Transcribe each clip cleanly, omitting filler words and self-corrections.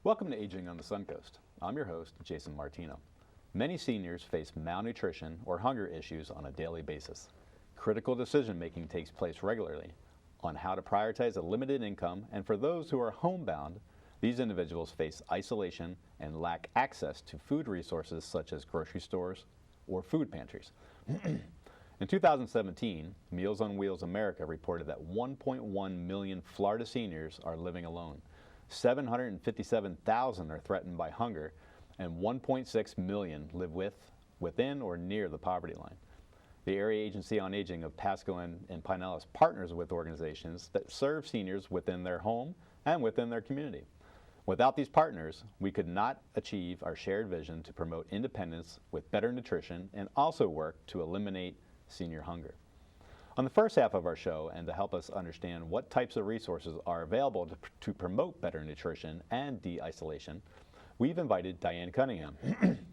Welcome to Aging on the Suncoast. I'm your host, Jason Martino. Many seniors face malnutrition or hunger issues on a daily basis. Critical decision making takes place regularly on how to prioritize a limited income, and for those who are homebound, these individuals face isolation and lack access to food resources such as grocery stores or food pantries. In 2017, Meals on Wheels America reported that 1.1 million Florida seniors are living alone. 757,000 are threatened by hunger, and 1.6 million live within or near the poverty line. The Area Agency on Aging of Pasco and Pinellas partners with organizations that serve seniors within their home and within their community. Without these partners, we could not achieve our shared vision to promote independence with better nutrition and also work to eliminate senior hunger. On the first half of our show, and to help us understand what types of resources are available to promote better nutrition and de-isolation, we've invited Diane Cunningham,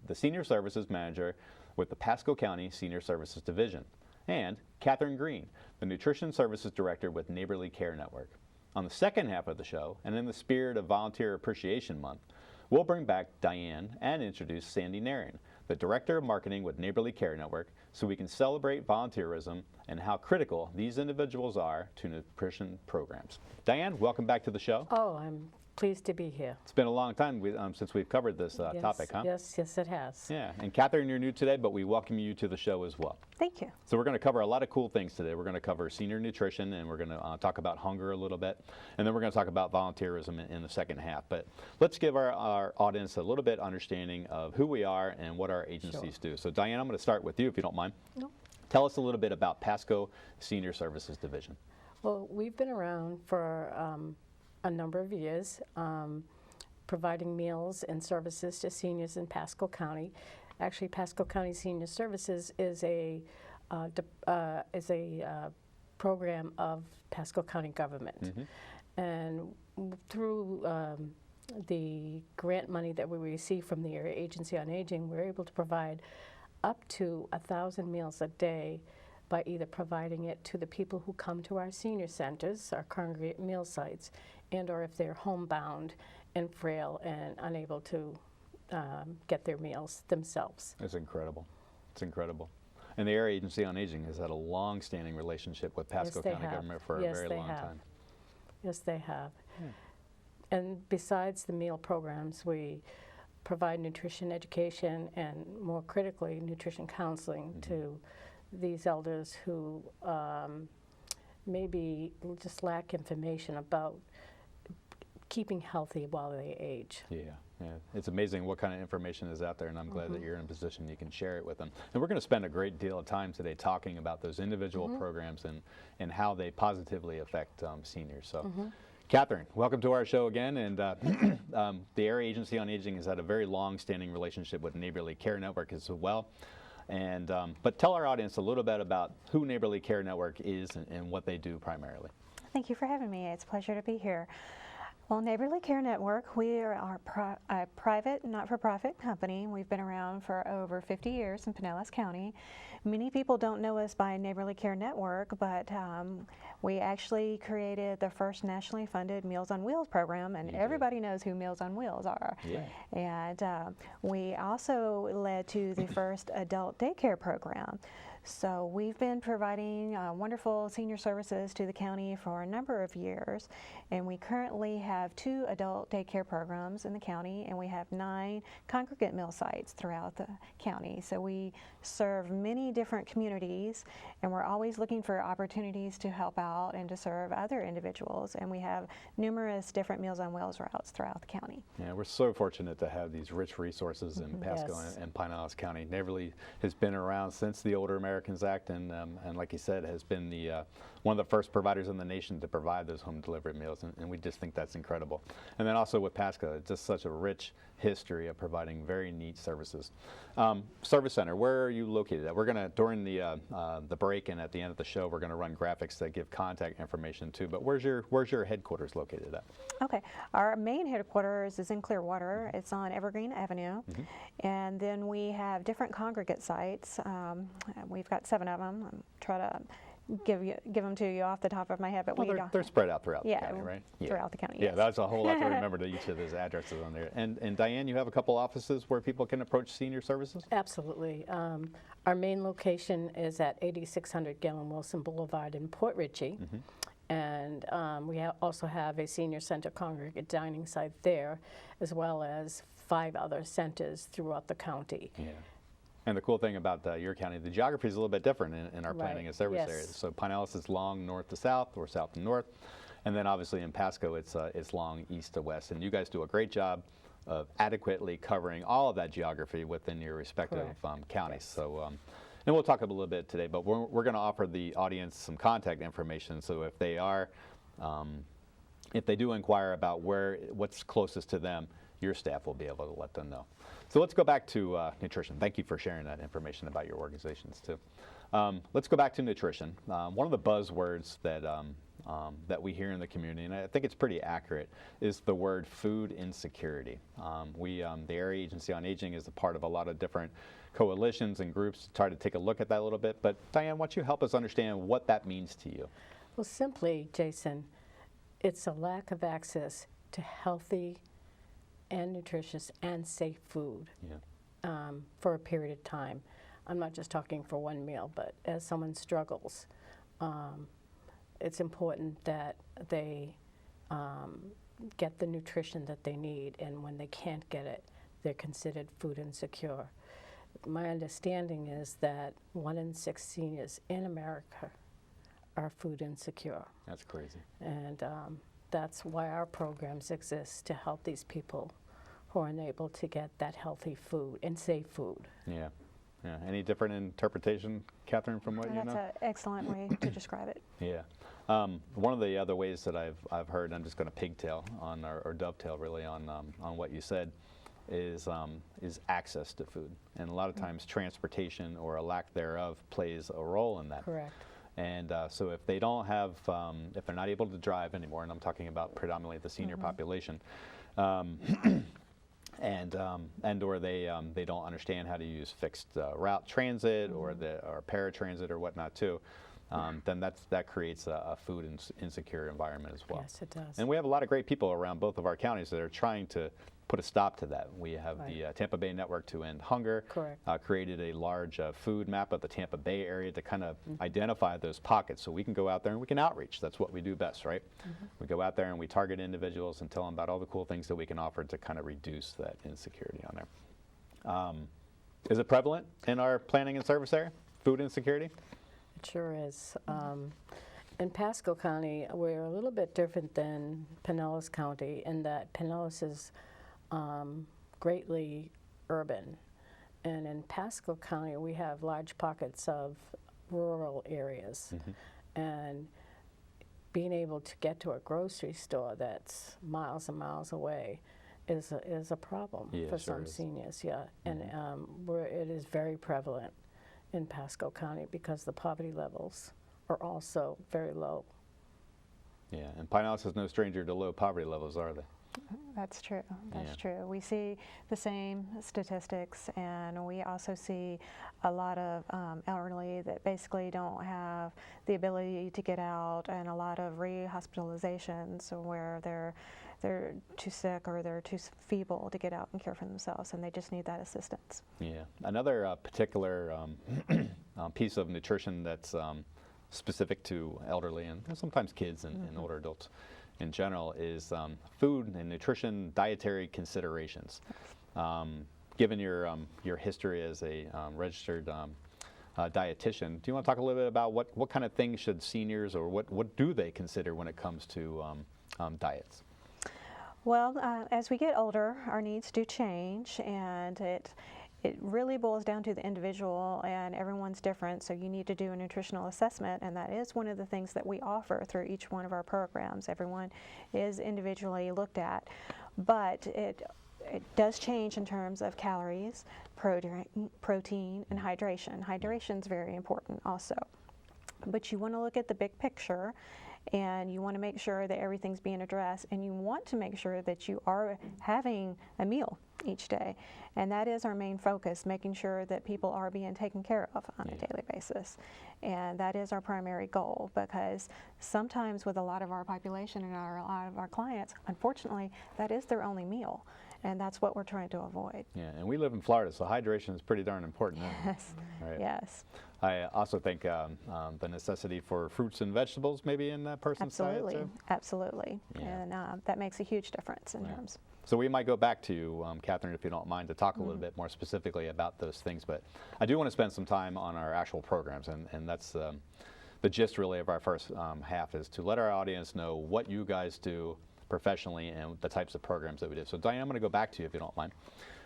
the Senior Services Manager with the Pasco County Senior Services Division, and Catherine Green, the Nutrition Services Director with Neighborly Care Network. On the second half of the show, and in the spirit of Volunteer Appreciation Month, we'll bring back Diane and introduce Sandy Narian, the Director of Marketing with Neighborly Care Network, so we can celebrate volunteerism and how critical these individuals are to nutrition programs. Diane, welcome back to the show. Oh, I'm pleased to be here. It's been a long time since we've covered this topic, huh? Yes, it has. Yeah, and Catherine, you're new today, but we welcome you to the show as well. Thank you. So we're going to cover a lot of cool things today. We're going to cover senior nutrition, and we're going to talk about hunger a little bit, and then we're going to talk about volunteerism in the second half. But let's give our audience a little bit understanding of who we are and what our agencies do. So Diane, I'm going to start with you, if you don't mind. No. Tell us a little bit about Pasco Senior Services Division. Well, we've been around for a number of years, providing meals and services to seniors in Pasco County. Actually, Pasco County Senior Services is a program of Pasco County government. Mm-hmm. And through the grant money that we receive from the Area Agency on Aging, we're able to provide up to 1,000 meals a day by either providing it to the people who come to our senior centers, our congregate meal sites, and or if they're homebound and frail and unable to get their meals themselves. It's incredible. It's incredible. And the Area Agency on Aging has had a long-standing relationship with Pasco County government for a very long time. Yes, they have. Yeah. And besides the meal programs, we provide nutrition education and, more critically, nutrition counseling to these elders who maybe just lack information about keeping healthy while they age. Yeah, it's amazing what kind of information is out there, and I'm glad that you're in a position you can share it with them. And we're going to spend a great deal of time today talking about those individual programs and how they positively affect seniors. So, Catherine, welcome to our show again. And the Area Agency on Aging has had a very long-standing relationship with Neighborly Care Network as well. And but tell our audience a little bit about who Neighborly Care Network is and what they do primarily. Thank you for having me. It's a pleasure to be here. Well, Neighborly Care Network, we are a private, not-for-profit company. We've been around for over 50 years in Pinellas County. Many people don't know us by Neighborly Care Network, but we actually created the first nationally funded Meals on Wheels program, and everybody knows who Meals on Wheels are. Yeah. And we also led to the first adult daycare program. So we've been providing wonderful senior services to the county for a number of years, and we currently have 2 adult daycare programs in the county, and we have 9 congregate meal sites throughout the county. So we serve many different communities, and we're always looking for opportunities to help out and to serve other individuals, and we have numerous different Meals on Wheels routes throughout the county. Yeah, we're so fortunate to have these rich resources in Pasco and Pinellas County. Neighborly has been around since the Older Americans Act, and like you said, has been the one of the first providers in the nation to provide those home delivered meals, and we just think that's incredible. And then also with Pasco, it's just such a rich history of providing very neat services. Service Center, where are you located at? We're going to, during the break and at the end of the show, we're going to run graphics that give contact information too, but where's your headquarters located at? Okay, our main headquarters is in Clearwater. It's on Evergreen Avenue, and then we have different congregate sites. We've got 7 of them. Try to give them to you off the top of my head, but Well, we don't. they're spread out throughout Yeah, the county, right? throughout the county, Yeah, yes. that's a whole lot to remember to each of those addresses on there. And Diane, you have a couple offices where people can approach senior services? Absolutely. Our main location is at 8600 Galen Wilson Boulevard in Port Richey. And we also have a senior center congregate dining site there, as well as 5 other centers throughout the county. Yeah. And the cool thing about your county, the geography is a little bit different in our planning Right, and service yes. areas. So Pinellas is long north to south or south to north. And then obviously in Pasco, it's long east to west. And you guys do a great job of adequately covering all of that geography within your respective counties. Yes. So, and we'll talk a little bit today, but we're going to offer the audience some contact information. So if they are, if they do inquire about what's closest to them, your staff will be able to let them know. So let's go back to nutrition. Thank you for sharing that information about your organizations too. Let's go back to nutrition. One of the buzzwords that we hear in the community, and I think it's pretty accurate, is the word food insecurity. The Area Agency on Aging is a part of a lot of different coalitions and groups to try to take a look at that a little bit. But Diane, why don't you help us understand what that means to you? Well, simply, Jason, it's a lack of access to healthy and nutritious and safe food for a period of time. I'm not just talking for one meal, but as someone struggles, it's important that they get the nutrition that they need, and when they can't get it, they're considered food insecure. My understanding is that 1 in 6 seniors in America are food insecure. That's crazy. And that's why our programs exist, to help these people who are unable to get that healthy food and safe food. Yeah. Yeah. Any different interpretation, Catherine, from what you know? That's an excellent way to describe it. Yeah. One of the other ways that I've heard, I'm just going to pigtail on or dovetail really on what you said, is access to food, and a lot of times transportation or a lack thereof plays a role in that. Correct. And so if they don't have, if they're not able to drive anymore, and I'm talking about predominantly the senior population, and or they don't understand how to use fixed route transit or paratransit or whatnot too, then that creates a food insecure environment as well. Yes, it does. And we have a lot of great people around both of our counties that are trying to put a stop to that. We have the Tampa Bay Network to End Hunger. Correct. Created a large food map of the Tampa Bay area to kind of identify those pockets, so we can go out there and we can outreach. That's what we do best, right? We go out there and we target individuals and tell them about all the cool things that we can offer to kind of reduce that insecurity on there. Is it prevalent in our planning and service area, food insecurity? It sure is. In Pasco County, we're a little bit different than Pinellas County in that Pinellas is greatly urban. And in Pasco County, we have large pockets of rural areas. And being able to get to a grocery store that's miles and miles away is a problem for some seniors, And it is very prevalent in Pasco County because the poverty levels are also very low. Yeah, and Pinellas is no stranger to low poverty levels, are they? That's true. That's true. We see the same statistics, and we also see a lot of elderly that basically don't have the ability to get out, and a lot of re-hospitalizations where they're too sick or they're too feeble to get out and care for themselves, and they just need that assistance. Yeah. Another particular piece of nutrition that's specific to elderly and sometimes kids and older adults in general is food and nutrition dietary considerations. Given your history as a registered dietitian, do you want to talk a little bit about what kind of things should seniors, or what do they consider when it comes to diets? Well, as we get older, our needs do change, and it really boils down to the individual, and everyone's different, so you need to do a nutritional assessment, and that is one of the things that we offer through each one of our programs. Everyone is individually looked at, but it does change in terms of calories, protein, and hydration. Hydration is very important also, but you want to look at the big picture and you want to make sure that everything's being addressed, and you want to make sure that you are having a meal each day. And that is our main focus, making sure that people are being taken care of on a daily basis. And that is our primary goal, because sometimes with a lot of our population and a lot of our clients, unfortunately, that is their only meal. And that's what we're trying to avoid. Yeah, and we live in Florida, so hydration is pretty darn important. Isn't it? Yes, Right. yes. I also think the necessity for fruits and vegetables maybe in that person's Absolutely, diet too. absolutely. Yeah. And that makes a huge difference in terms. So we might go back to you, Catherine, if you don't mind, to talk a little bit more specifically about those things. But I do want to spend some time on our actual programs, and that's the gist really of our first half, is to let our audience know what you guys do professionally and the types of programs that we do. So Diane, I'm going to go back to you if you don't mind.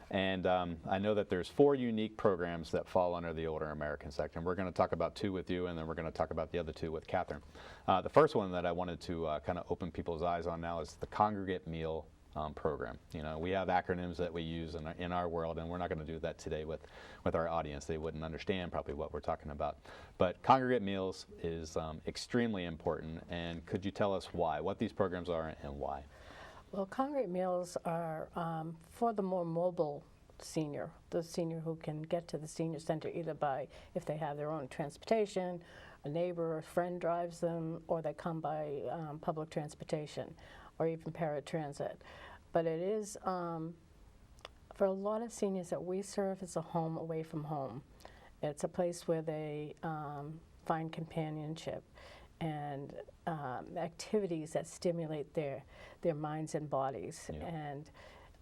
And I know that there's 4 unique programs that fall under the Older American sector. And we're going to talk about 2 with you, and then we're going to talk about the other 2 with Catherine. The first one that I wanted to kind of open people's eyes on now is the congregate meal program. You know, we have acronyms that we use in our world, and we're not going to do that today with our audience. They wouldn't understand probably what we're talking about. But congregate meals is extremely important. And could you tell us why, what these programs are and why? Well, congregate meals are for the more mobile senior, the senior who can get to the senior center either by, if they have their own transportation, a neighbor or friend drives them, or they come by public transportation or even paratransit. But it is, for a lot of seniors that we serve, it's a home away from home. It's a place where they find companionship and activities that stimulate their minds and bodies. Yeah.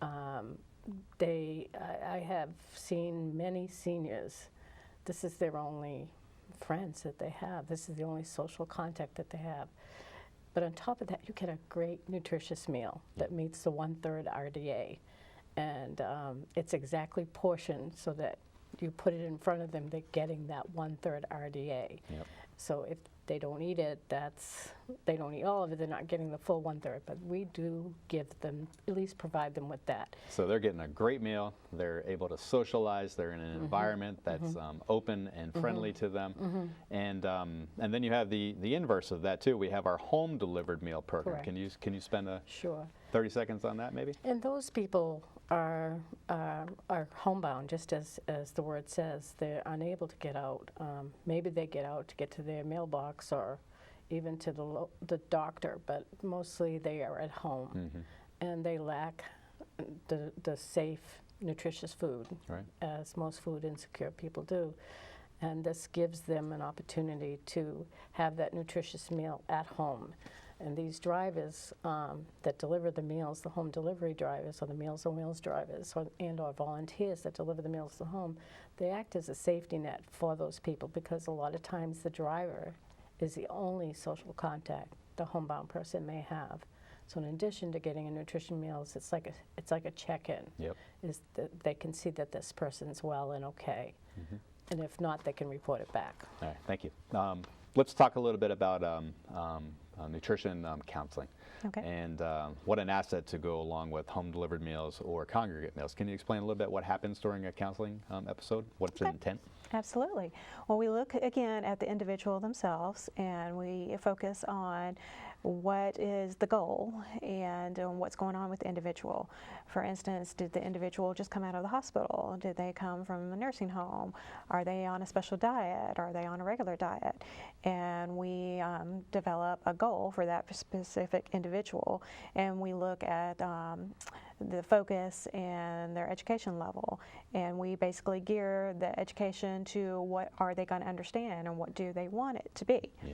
And I have seen many seniors, this is their only friends that they have. This is the only social contact that they have. But on top of that, you get a great nutritious meal that meets the 1/3 RDA. And it's exactly portioned so that you put it in front of them, they're getting that 1/3 RDA. Yep. So if they don't eat it, they don't eat all of it, they're not getting the full 1/3. But we do give them, at least provide them with that. So they're getting a great meal, they're able to socialize, they're in an environment that's open and friendly to them. And then you have the inverse of that too. We have our home delivered meal program. Correct. Can you spend Sure. 30 seconds on that maybe? And those people are homebound, just as the word says. They're unable to get out. Maybe they get out to get to their mailbox or even to the doctor, but mostly they are at home. And they lack the safe, nutritious food, Right. as most food insecure people do. And this gives them an opportunity to have that nutritious meal at home. And these drivers that deliver the meals, the home delivery drivers or the Meals on Wheels drivers and/or volunteers that deliver the meals to home, they act as a safety net for those people, because a lot of times the driver is the only social contact the homebound person may have. So in addition to getting a nutrition meals, it's like a check-in. Yep. Is that they can see that this person's well and okay. And if not, they can report it back. All right, thank you. Let's talk a little bit about nutrition counseling. Okay. And what an asset to go along with home delivered meals or congregate meals. Can you explain a little bit what happens during a counseling episode? What's the intent? Absolutely. Well, we look again at the individual themselves, and we focus on what is the goal and what's going on with the individual. For instance, did the individual just come out of the hospital? Did they come from a nursing home? Are they on a special diet? Are they on a regular diet? And we develop a goal for that specific individual, and we look at the focus and their education level, and we basically gear the education to what are they going to understand and what do they want it to be. Yeah.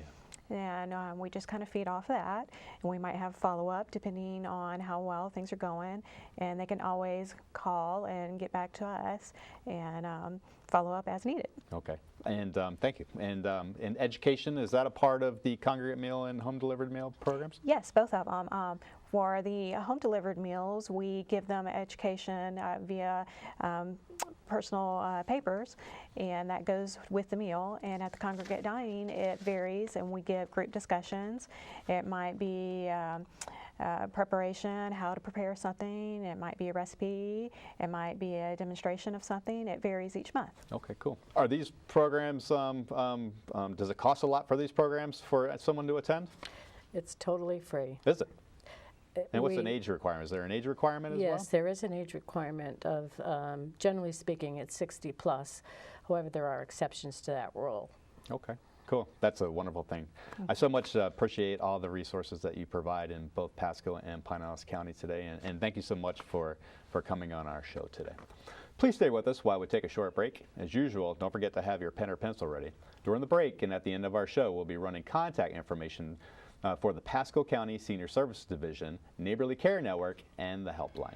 And we just kind of feed off that, and we might have follow-up depending on how well things are going, and they can always call and get back to us and follow up as needed. Okay, and thank you. And in education, is that a part of the congregate meal and home delivered meal programs? Yes, both of them. For the home delivered meals, we give them education via personal papers, and that goes with the meal. And at the congregate dining, it varies, and we give group discussions. It might be preparation, how to prepare something. It might be a recipe. It might be a demonstration of something. It varies each month. Okay, cool. Are these programs, does it cost a lot for these programs for someone to attend? It's totally free. Is it? And what's an We- age requirement? Is there an age requirement as well? Yes, there is an age requirement of, generally speaking, it's 60 plus. However, there are exceptions to that rule. Okay, cool. That's a wonderful thing. I so much appreciate all the resources that you provide in both Pasco and Pinellas County today, and thank you so much for coming on our show today. Please stay with us while we take a short break. As usual, don't forget to have your pen or pencil ready. During the break and at the end of our show, we'll be running contact information for the Pasco County Senior Services Division, Neighborly Care Network, and the Helpline.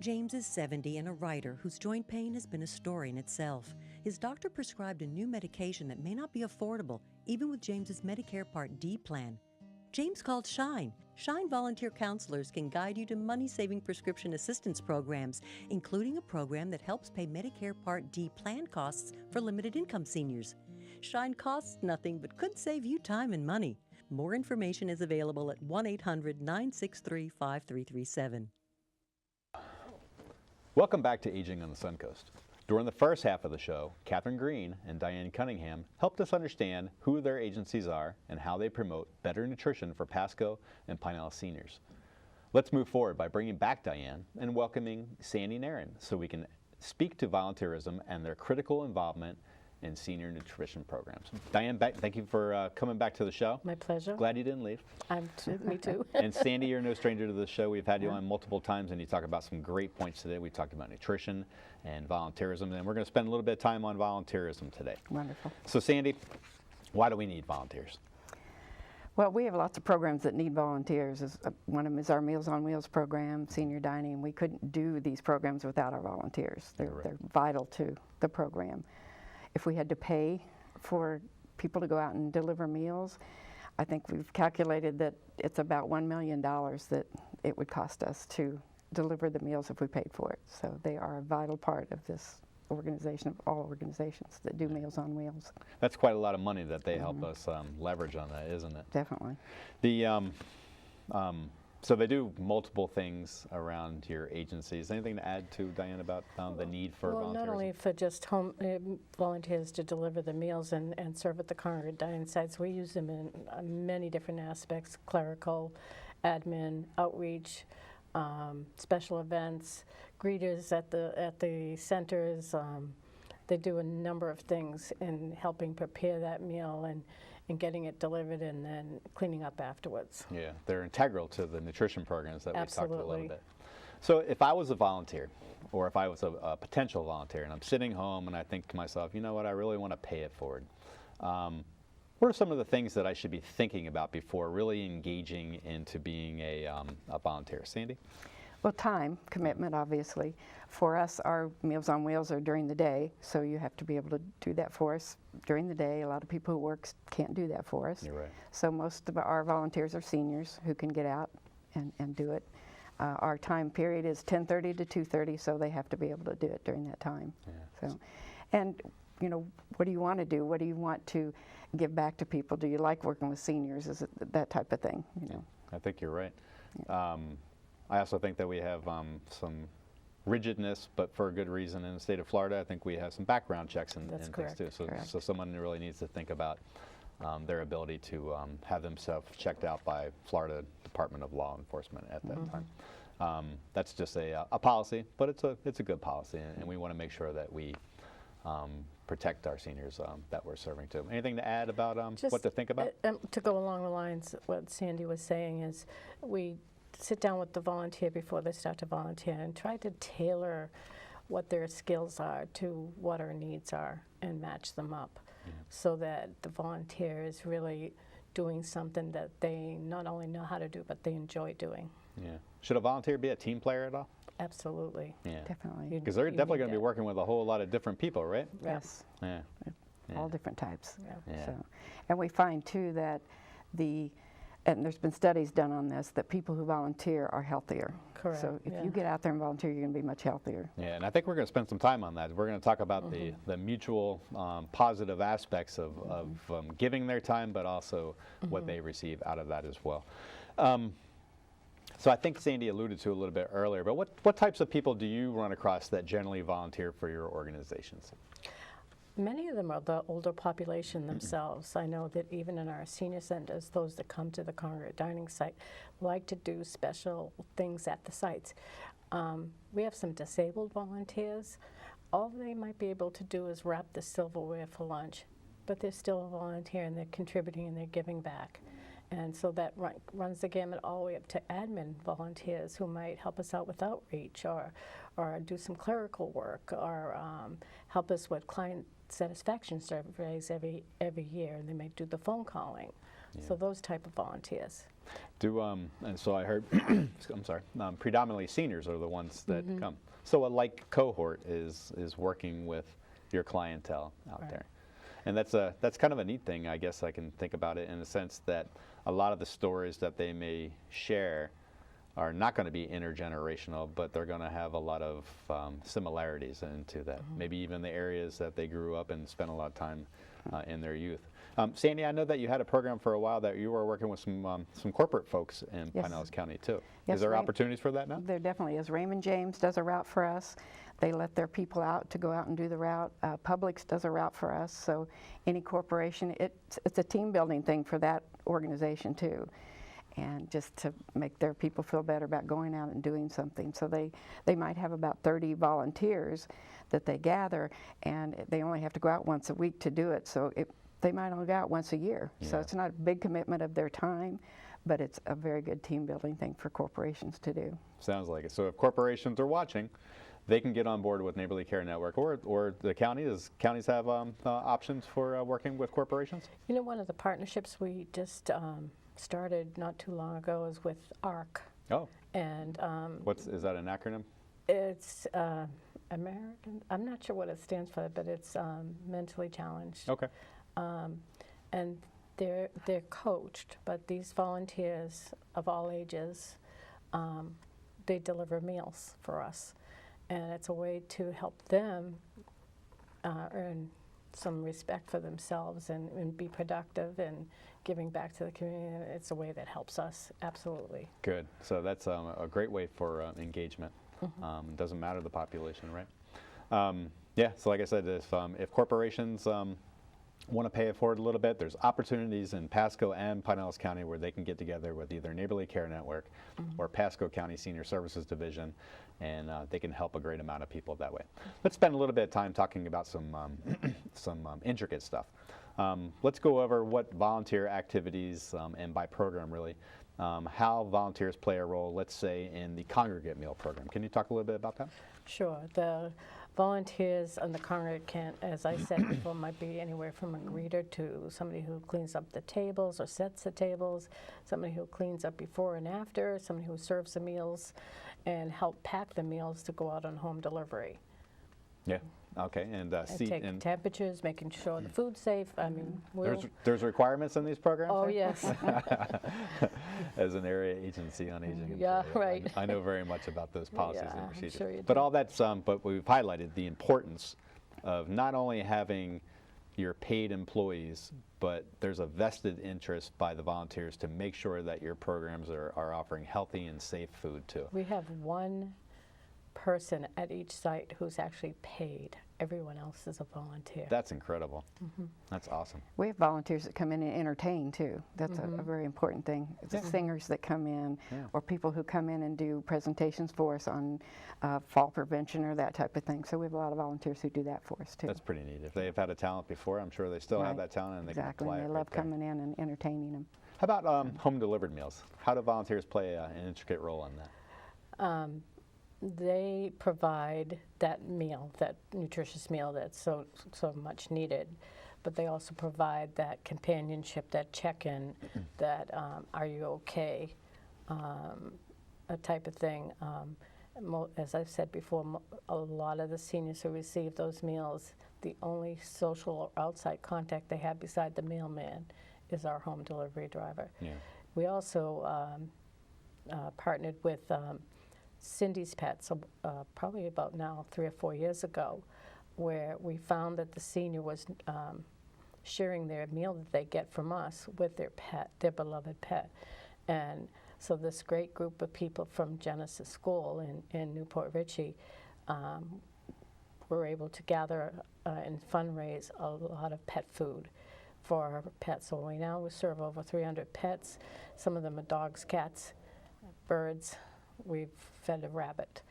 James is 70 and a writer whose joint pain has been a story in itself. His doctor prescribed a new medication that may not be affordable, even with James's Medicare Part D plan. James called Shine. Shine volunteer counselors can guide you to money-saving prescription assistance programs, including a program that helps pay Medicare Part D plan costs for limited-income seniors. Shine costs nothing but could save you time and money. More information is available at 1-800-963-5337. Welcome back to Aging on the Suncoast. During the first half of the show, Catherine Green and Diane Cunningham helped us understand who their agencies are and how they promote better nutrition for Pasco and Pinellas seniors. Let's move forward by bringing back Diane and welcoming Sandy Nairn so we can speak to volunteerism and their critical involvement in senior nutrition programs. Diane, thank you for coming back to the show. My pleasure. Glad you didn't leave. Me too. And Sandy, you're no stranger to the show. We've had you on multiple times, and you talk about some great points today. We talked about nutrition and volunteerism, and we're going to spend a little bit of time on volunteerism today. Wonderful. So, Sandy, why do we need volunteers? Well, we have lots of programs that need volunteers. One of them is our Meals on Wheels program, senior dining. We couldn't do these programs without our volunteers. They're vital to the program. If we had to pay for people to go out and deliver meals, I think we've calculated that it's about $1 million that it would cost us to deliver the meals if we paid for it. So they are a vital part of this organization, of all organizations that do Meals on Wheels. That's quite a lot of money that they help us leverage on that, isn't it? Definitely. The so they do multiple things around your agencies. Anything to add to, Diane, about the need for Well, volunteers? not only for just home volunteers to deliver the meals and serve at the congregate dining sites, we use them in many different aspects: clerical, admin, outreach, special events, greeters at the centers. They do a number of things in helping prepare that meal and getting it delivered and then cleaning up afterwards. Yeah, they're integral to the nutrition programs that we talked about a little Absolutely. bit. So if I was a volunteer, or if I was a potential volunteer, and I'm sitting home and I think to myself, you know what, I really want to pay it forward. What are some of the things that I should be thinking about before really engaging into being a volunteer? Sandy? Well, time commitment, obviously. For us, our Meals on Wheels are during the day, so you have to be able to do that for us during the day. A lot of people who work can't do that for us. You're right. So most of our volunteers are seniors who can get out and do it. Our time period is 10:30 to 2:30, so they have to be able to do it during that time. Yeah. So, and you know, what do you want to do? What do you want to give back to people? Do you like working with seniors? Is it that type of thing? You know. I think you're right. I also think that we have some rigidness, but for a good reason in the state of Florida. I think we have some background checks and That's things correct. too. So someone really needs to think about their ability to have themselves checked out by Florida Department of Law Enforcement at that time. That's just a policy, but it's a good policy, and we want to make sure that we protect our seniors that we're serving to. Anything to add about what to think about? To go along the lines, what Sandy was saying is we sit down with the volunteer before they start to volunteer and try to tailor what their skills are to what our needs are and match them up so that the volunteer is really doing something that they not only know how to do, but they enjoy doing. Yeah. Should a volunteer be a team player at all? Absolutely. Yeah. Definitely. Because they're You definitely need going to be that. working with a whole lot of different people, right? Yes. Yeah. All different types. Yeah. Yeah. So, and we find too that and there's been studies done on this, that people who volunteer are healthier. Correct, So if yeah. you get out there and volunteer, you're going to be much healthier. Yeah, and I think we're going to spend some time on that. We're going to talk about the mutual positive aspects of giving their time, but also what they receive out of that as well. So I think Sandy alluded to a little bit earlier, but what types of people do you run across that generally volunteer for your organizations? Many of them are the older population themselves. I know that even in our senior centers, those that come to the congregate dining site like to do special things at the sites. We have some disabled volunteers. All they might be able to do is wrap the silverware for lunch, but they're still a volunteer and they're contributing and they're giving back. And so that runs the gamut all the way up to admin volunteers who might help us out with outreach or do some clerical work or help us with client satisfaction surveys every year, and they may do the phone calling. Yeah. So those type of volunteers. And so I heard, I'm sorry, predominantly seniors are the ones that come. So a like cohort is working with your clientele out there. And that's kind of a neat thing, I guess I can think about it in the sense that a lot of the stories that they may share are not going to be intergenerational, but they're going to have a lot of similarities into that. Maybe even the areas that they grew up and spent a lot of time in their youth. Sandy, I know that you had a program for a while that you were working with some corporate folks in Pinellas County too. Yes, is there opportunities for that now? There definitely is. Raymond James does a route for us. They let their people out to go out and do the route. Publix does a route for us. So any corporation, it's a team building thing for that organization too. And just to make their people feel better about going out and doing something. So they might have about 30 volunteers that they gather, and they only have to go out once a week to do it. So they might only go out once a year. Yeah. So it's not a big commitment of their time, but it's a very good team building thing for corporations to do. Sounds like it. So if corporations are watching, they can get on board with Neighborly Care Network, or the county. Does counties have options for working with corporations? You know, one of the partnerships we just started not too long ago is with ARC. Oh. And is that an acronym? It's American. I'm not sure what it stands for, but it's mentally challenged. Okay. And they're coached, but these volunteers of all ages, they deliver meals for us. And it's a way to help them earn some respect for themselves and be productive and giving back to the community. It's a way that helps us, absolutely. Good. So that's a great way for engagement. Doesn't matter the population, right? Yeah, so like I said, if corporations want to pay it forward a little bit, there's opportunities in Pasco and Pinellas County where they can get together with either Neighborly Care Network or Pasco County Senior Services Division, and they can help a great amount of people that way. Let's spend a little bit of time talking about some intricate stuff. Let's go over what volunteer activities, and by program really, how volunteers play a role, let's say, in the congregate meal program. Can you talk a little bit about that? Sure. The volunteers on the congregate can, as I said before, might be anywhere from a greeter to somebody who cleans up the tables or sets the tables, somebody who cleans up before and after, somebody who serves the meals, and help pack the meals to go out on home delivery. Yeah. Okay. And take temperatures, making sure the food's safe. I mean, there's requirements in these programs? Oh, right? yes. As an area agency on aging. Yeah, right. I know very much about those policies and procedures. Sure you but do. all that's, but we've highlighted the importance of not only having your paid employees, but there's a vested interest by the volunteers to make sure that your programs are offering healthy and safe food too. We have one person at each site who's actually paid. Everyone else is a volunteer. That's incredible. That's awesome. We have volunteers that come in and entertain too. That's a very important thing. It's the singers that come in, or people who come in and do presentations for us on fall prevention or that type of thing. So we have a lot of volunteers who do that for us too. That's pretty neat. If they've had a talent before, I'm sure they still have that talent, and they can apply it. Exactly. They love coming in and entertaining them. How about home delivered meals? How do volunteers play an intricate role in that? They provide that meal, that nutritious meal that's so much needed, but they also provide that companionship, that check-in, that are you okay, a type of thing. As I've said before, a lot of the seniors who receive those meals, the only social or outside contact they have beside the mailman is our home delivery driver. Yeah. We also partnered with Cindy's Pets probably about now 3 or 4 years ago, where we found that the senior was sharing their meal that they get from us with their pet, their beloved pet. And so this great group of people from Genesis School in Newport Richey were able to gather and fundraise a lot of pet food for our pets. So we now serve over 300 pets. Some of them are dogs, cats, birds. We've fed a rabbit,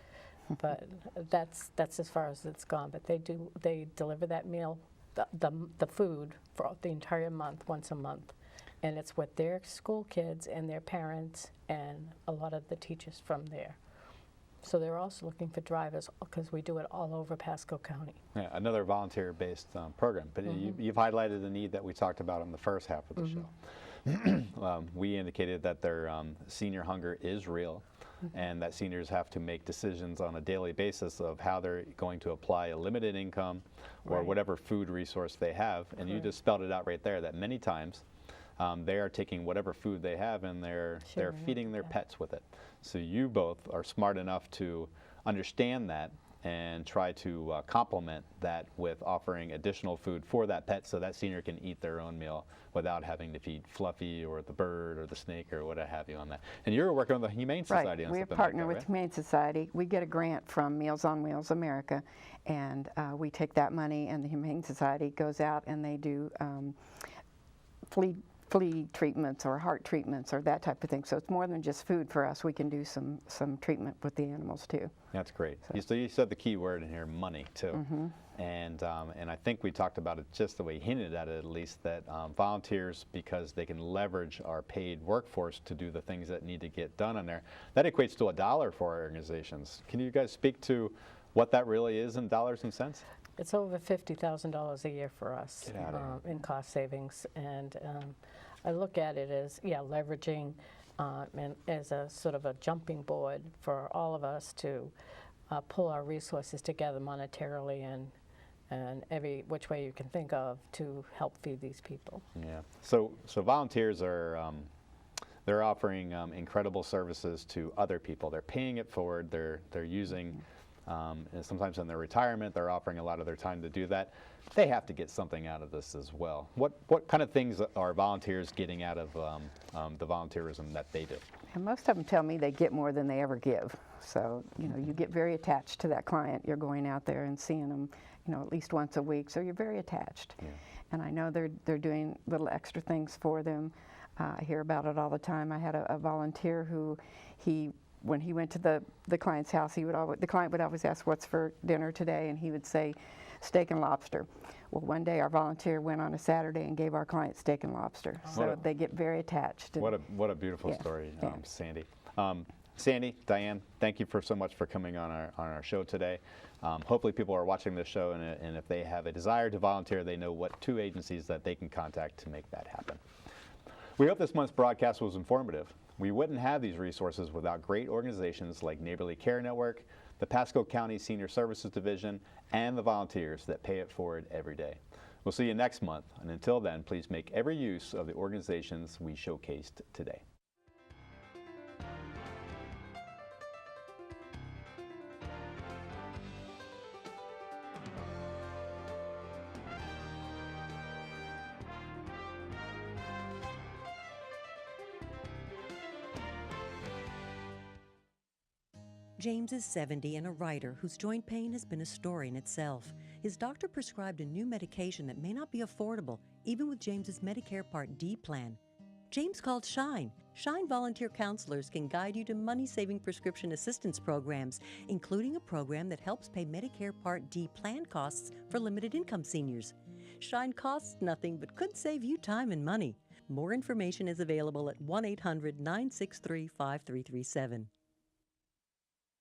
but that's as far as it's gone. But they deliver that meal, the food for the entire month, once a month, and it's with their school kids and their parents and a lot of the teachers from there. So they're also looking for drivers because we do it all over Pasco County. Yeah, another volunteer-based program. But you've highlighted the need that we talked about in the first half of the show. We indicated that their senior hunger is real, and that seniors have to make decisions on a daily basis of how they're going to apply a limited income or whatever food resource they have. And you just spelled it out right there that many times they are taking whatever food they have and they're feeding their pets with it. So you both are smart enough to understand that and try to complement that with offering additional food for that pet so that senior can eat their own meal without having to feed Fluffy or the bird or the snake or what have you on that. And you're working with the Humane Society on we something partner like that, with right? Humane Society. We get a grant from Meals on Wheels America, and we take that money, and the Humane Society goes out and they do flea treatments or heart treatments or that type of thing. So it's more than just food for us. We can do some treatment with the animals too. That's great. So you said the key word in here, money, too. And I think we talked about it just the way you hinted at it, at least, that volunteers, because they can leverage our paid workforce to do the things that need to get done on there, that equates to $1 for our organizations. Can you guys speak to what that really is in dollars and cents? It's over $50,000 a year for us Get outta here. in cost savings. And I look at it as, leveraging and as a sort of a jumping board for all of us to pull our resources together monetarily and every which way you can think of to help feed these people. Yeah. So volunteers are they're offering incredible services to other people. They're paying it forward. They're using. And sometimes in their retirement, they're offering a lot of their time to do that. They have to get something out of this as well. What kind of things are volunteers getting out of the volunteerism that they do? And most of them tell me they get more than they ever give. So, you get very attached to that client. You're going out there and seeing them, at least once a week. So you're very attached. Yeah. And I know they're doing little extra things for them. I hear about it all the time. I had a volunteer who when he went to the client's house, the client would always ask, "What's for dinner today?" And he would say, "Steak and lobster." Well, one day our volunteer went on a Saturday and gave our client steak and lobster. So they get very attached. What a beautiful story, Sandy. Sandy, Diane, thank you so much for coming on our show today. Hopefully people are watching this show, and if they have a desire to volunteer, they know what 2 agencies that they can contact to make that happen. We hope this month's broadcast was informative. We wouldn't have these resources without great organizations like Neighborly Care Network, the Pasco County Senior Services Division, and the volunteers that pay it forward every day. We'll see you next month, and until then, please make every use of the organizations we showcased today. James is 70 and a writer whose joint pain has been a story in itself. His doctor prescribed a new medication that may not be affordable, even with James's Medicare Part D plan. James called Shine. Shine volunteer counselors can guide you to money-saving prescription assistance programs, including a program that helps pay Medicare Part D plan costs for limited-income seniors. Shine costs nothing but could save you time and money. More information is available at 1-800-963-5337.